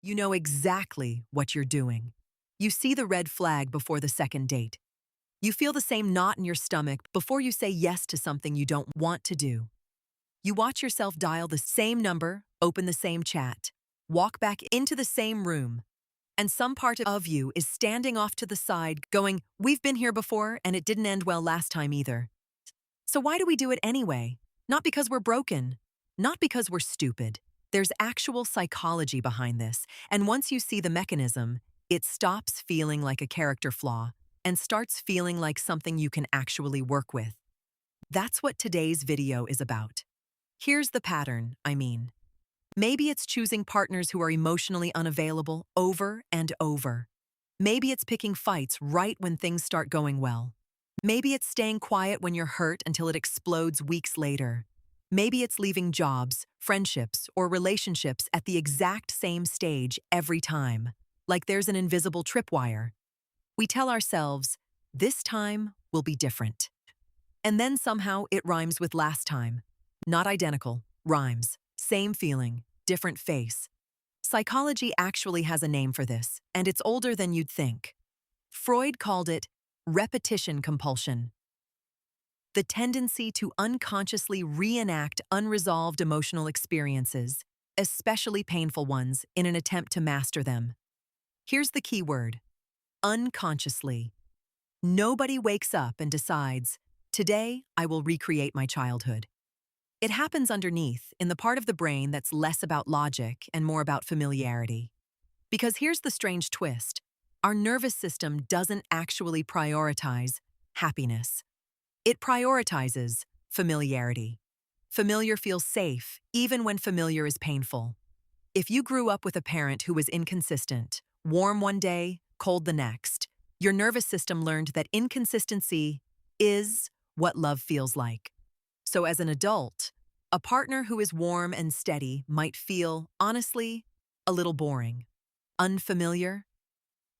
You know exactly what you're doing. You see the red flag before the second date. You feel the same knot in your stomach before you say yes to something you don't want to do. You watch yourself dial the same number, open the same chat, walk back into the same room, and some part of you is standing off to the side going, "We've been here before and it didn't end well last time either." So why do we do it anyway? Not because we're broken, not because we're stupid. There's actual psychology behind this, and once you see the mechanism, it stops feeling like a character flaw and starts feeling like something you can actually work with. That's what today's video is about. Here's the pattern, I mean. Maybe it's choosing partners who are emotionally unavailable over and over. Maybe it's picking fights right when things start going well. Maybe it's staying quiet when you're hurt until it explodes weeks later. Maybe it's leaving jobs, friendships, or relationships at the exact same stage every time, like there's an invisible tripwire. We tell ourselves, this time will be different. And then somehow it rhymes with last time. Not identical, rhymes. Same feeling, different face. Psychology actually has a name for this, and it's older than you'd think. Freud called it repetition compulsion. The tendency to unconsciously reenact unresolved emotional experiences, especially painful ones, in an attempt to master them. Here's the key word: unconsciously. Nobody wakes up and decides, today I will recreate my childhood. It happens underneath, in the part of the brain that's less about logic and more about familiarity. Because here's the strange twist: our nervous system doesn't actually prioritize happiness. It prioritizes familiarity. Familiar feels safe, even when familiar is painful. If you grew up with a parent who was inconsistent, warm one day, cold the next, your nervous system learned that inconsistency is what love feels like. So as an adult, a partner who is warm and steady might feel, honestly, a little boring. Unfamiliar?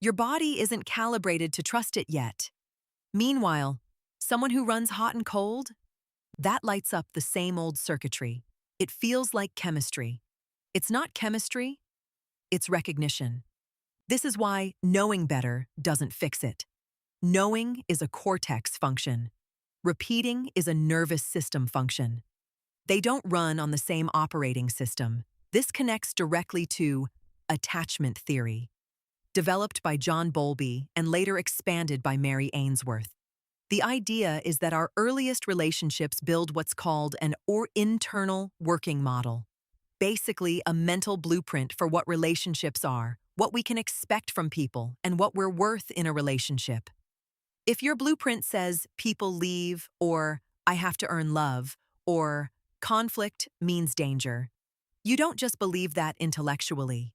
Your body isn't calibrated to trust it yet. Meanwhile, someone who runs hot and cold? That lights up the same old circuitry. It feels like chemistry. It's not chemistry, it's recognition. This is why knowing better doesn't fix it. Knowing is a cortex function. Repeating is a nervous system function. They don't run on the same operating system. This connects directly to attachment theory, developed by John Bowlby and later expanded by Mary Ainsworth. The idea is that our earliest relationships build what's called an internal working model, basically a mental blueprint for what relationships are, what we can expect from people, and what we're worth in a relationship. If your blueprint says people leave, or I have to earn love, or conflict means danger, you don't just believe that intellectually.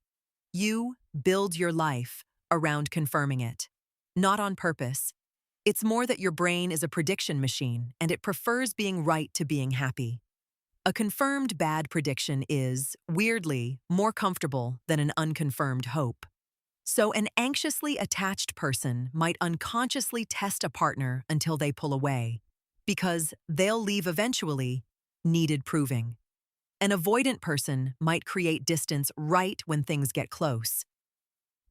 You build your life around confirming it. Not on purpose. It's more that your brain is a prediction machine and it prefers being right to being happy. A confirmed bad prediction is, weirdly, more comfortable than an unconfirmed hope. So an anxiously attached person might unconsciously test a partner until they pull away, because they'll leave eventually, needed proving. An avoidant person might create distance right when things get close,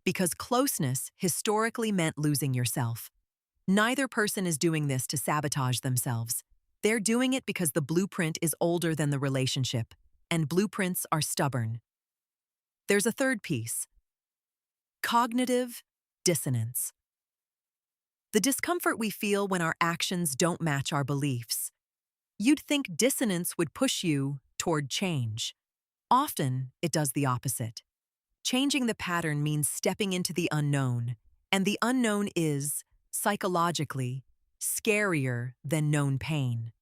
because closeness historically meant losing yourself. Neither person is doing this to sabotage themselves. They're doing it because the blueprint is older than the relationship, and blueprints are stubborn. There's a third piece: cognitive dissonance. The discomfort we feel when our actions don't match our beliefs. You'd think dissonance would push you toward change. Often, it does the opposite. Changing the pattern means stepping into the unknown, and the unknown is, psychologically, scarier than known pain.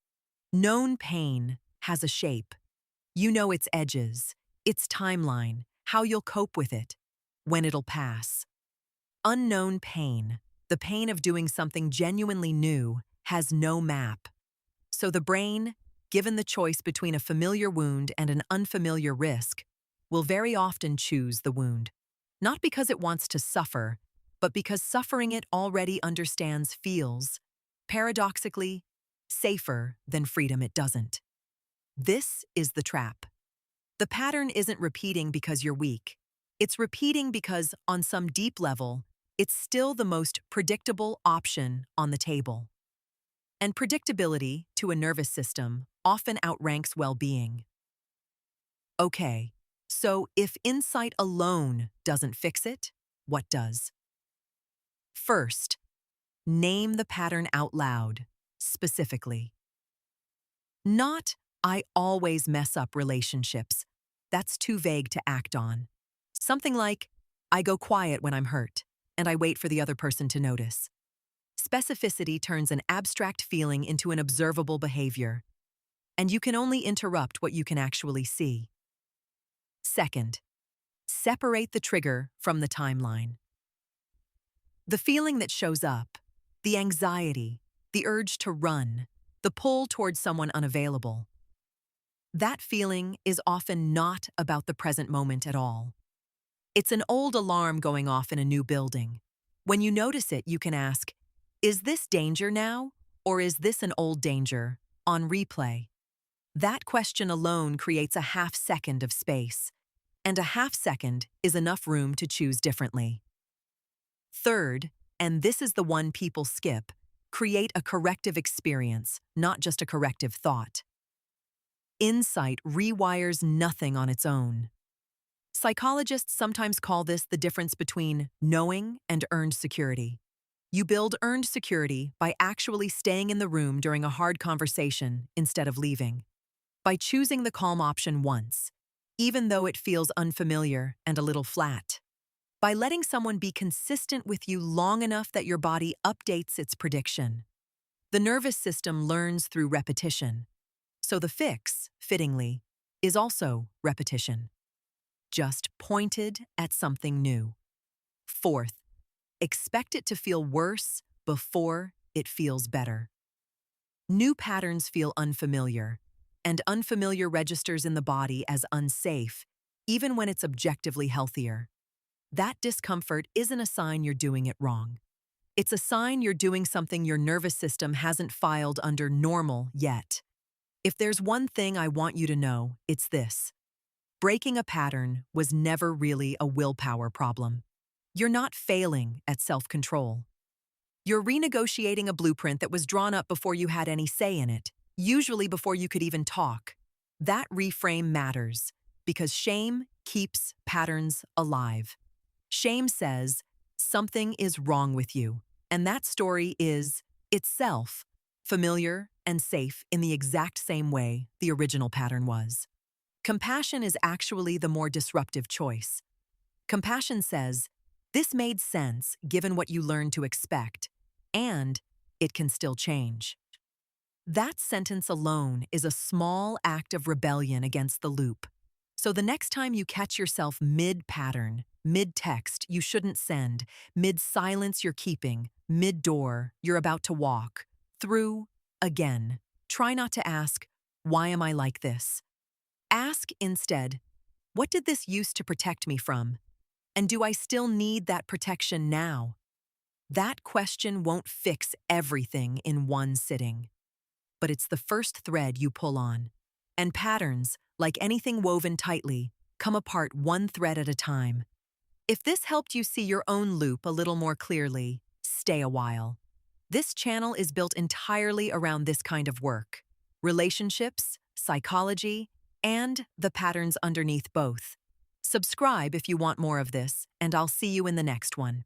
Known pain has a shape. You know its edges, its timeline, how you'll cope with it, when it'll pass. Unknown pain, the pain of doing something genuinely new, has no map. So the brain, given the choice between a familiar wound and an unfamiliar risk, will very often choose the wound. Not because it wants to suffer, but because suffering it already understands feels, paradoxically, safer than freedom it doesn't. This is the trap. The pattern isn't repeating because you're weak. It's repeating because, on some deep level, it's still the most predictable option on the table. And predictability, to a nervous system, often outranks well-being. Okay, so if insight alone doesn't fix it, what does? First, name the pattern out loud, specifically. Not, "I always mess up relationships." That's too vague to act on. Something like, "I go quiet when I'm hurt, and I wait for the other person to notice." Specificity turns an abstract feeling into an observable behavior, and you can only interrupt what you can actually see. Second, separate the trigger from the timeline. The feeling that shows up, the anxiety, the urge to run, the pull towards someone unavailable, that feeling is often not about the present moment at all. It's an old alarm going off in a new building. When you notice it, you can ask, is this danger now, or is this an old danger, on replay? That question alone creates a half-second of space, and a half-second is enough room to choose differently. Third, and this is the one people skip, create a corrective experience, not just a corrective thought. Insight rewires nothing on its own. Psychologists sometimes call this the difference between knowing and earned security. You build earned security by actually staying in the room during a hard conversation instead of leaving. By choosing the calm option once, even though it feels unfamiliar and a little flat. By letting someone be consistent with you long enough that your body updates its prediction. The nervous system learns through repetition. So the fix, fittingly, is also repetition. Just pointed at something new. Fourth, expect it to feel worse before it feels better. New patterns feel unfamiliar, and unfamiliar registers in the body as unsafe, even when it's objectively healthier. That discomfort isn't a sign you're doing it wrong. It's a sign you're doing something your nervous system hasn't filed under normal yet. If there's one thing I want you to know, it's this. Breaking a pattern was never really a willpower problem. You're not failing at self-control. You're renegotiating a blueprint that was drawn up before you had any say in it, usually before you could even talk. That reframe matters, because shame keeps patterns alive. Shame says, something is wrong with you, and that story is, itself, familiar and safe in the exact same way the original pattern was. Compassion is actually the more disruptive choice. Compassion says, this made sense given what you learned to expect, and it can still change. That sentence alone is a small act of rebellion against the loop. So the next time you catch yourself mid-pattern, mid-text you shouldn't send, mid-silence you're keeping, mid-door you're about to walk, through, again, try not to ask, why am I like this? Ask instead, what did this used to protect me from? And do I still need that protection now? That question won't fix everything in one sitting. But it's the first thread you pull on. And patterns, like anything woven tightly, come apart one thread at a time. If this helped you see your own loop a little more clearly, stay a while. This channel is built entirely around this kind of work. Relationships, psychology, and the patterns underneath both. Subscribe if you want more of this, and I'll see you in the next one.